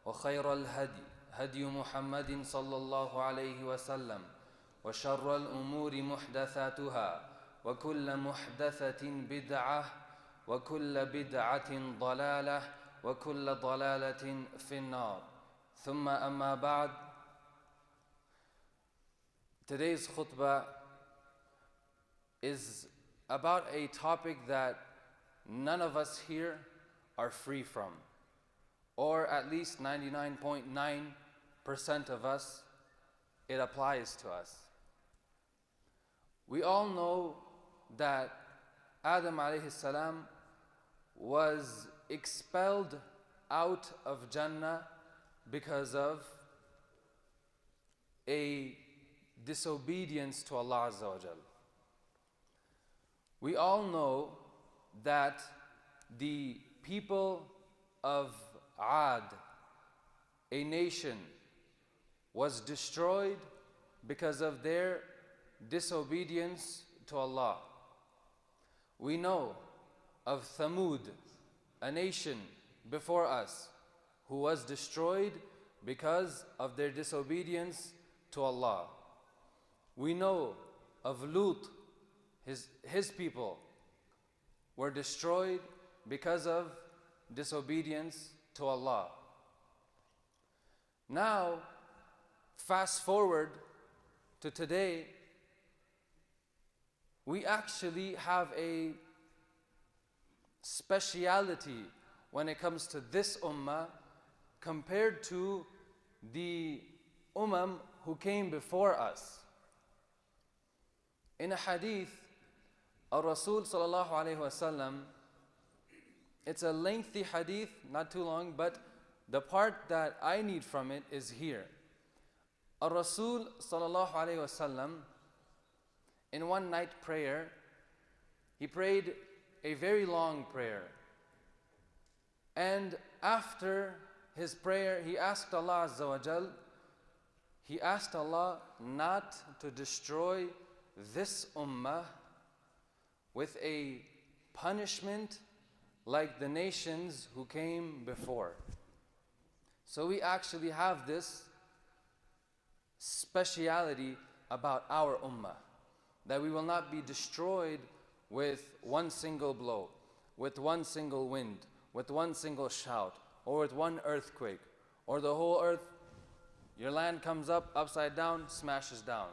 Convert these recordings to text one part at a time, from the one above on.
وخير الهدي هدي محمد صلى الله عليه وسلم وشر الأمور محدثاتها وكل محدثة بدعة وكل بدعة ضلالة وكل ضلالة في النار ثم أما بعد. Today's khutbah is about a topic that none of us here are free from, or at least 99.9% of us, it applies to us. We all know that Adam alayhi salam was expelled out of Jannah because of a disobedience to Allah Azza wa Jal. We all know that the people of Ad, a nation, was destroyed because of their disobedience to Allah. We know of Thamud, a nation before us, who was destroyed because of their disobedience to Allah. We know of Lut, his people were destroyed because of disobedience to Allah. Now, fast forward to today, we actually have a speciality when it comes to this ummah compared to the who came before us. In a hadith, Rasul sallallahu alayhi wasallam, it's a lengthy hadith, not too long, but the part that I need from it is here. Rasul sallallahu alayhi wasallam, in one night prayer, he prayed a very long prayer. And after his prayer, he asked Allah Azza wa Jal, he asked Allah not to destroy this ummah with a punishment like the nations who came before. So we actually have this speciality about our ummah, that we will not be destroyed with one single blow, with one single wind, with one single shout, or with one earthquake, or the whole earth, your land comes up upside down, smashes down.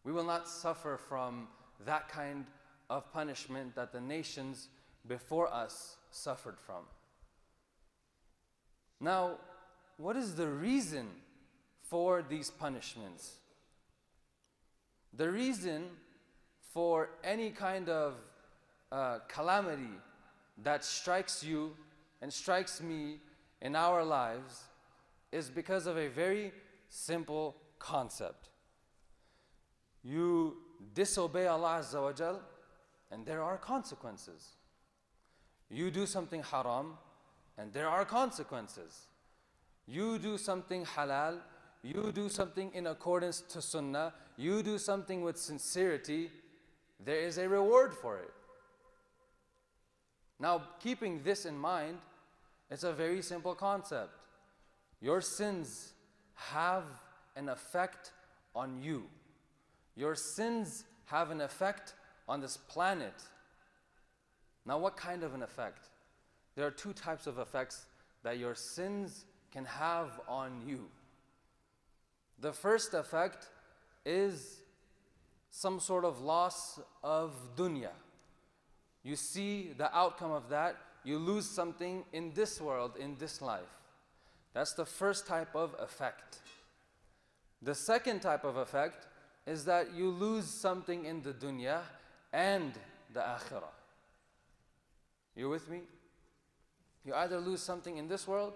We will not suffer from that kind of punishment that the nations before us suffered from. Now, what is the reason for these punishments? The reason for any kind of calamity that strikes you and strikes me in our lives is because of a very simple concept. You disobey Allah Azza wa Jal, and there are consequences. You do something haram, and there are consequences. You do something halal, you do something in accordance to sunnah, you do something with sincerity, there is a reward for it. Now, keeping this in mind, it's a very simple concept. Your sins have an effect on you. Your sins have an effect on this planet. Now, what kind of an effect? There are two types of effects that your sins can have on you. The first effect is some sort of loss of dunya. You see the outcome of that, you lose something in this world, in this life. That's the first type of effect. The second type of effect is that you lose something in the dunya and the akhirah. You with me? You either lose something in this world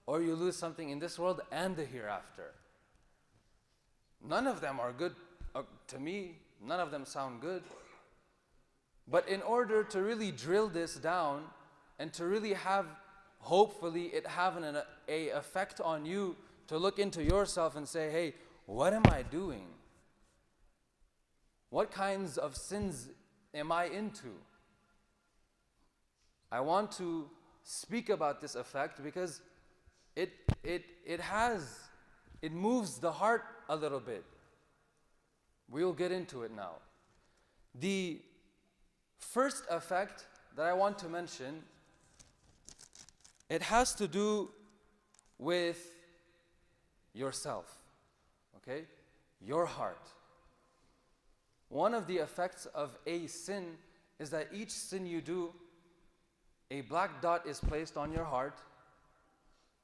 or you lose something in this world and the hereafter. None of them are good to me. None of them sound good. But in order to really drill this down and to really have, hopefully, it having an effect on you, to look into yourself and say, hey, what am I doing? What kinds of sins am I into? I want to speak about this effect because it moves the heart a little bit. We'll get into it now. The first effect that I want to mention, it has to do with yourself, okay? Your heart. One of the effects of a sin is that each sin you do, a black dot is placed on your heart,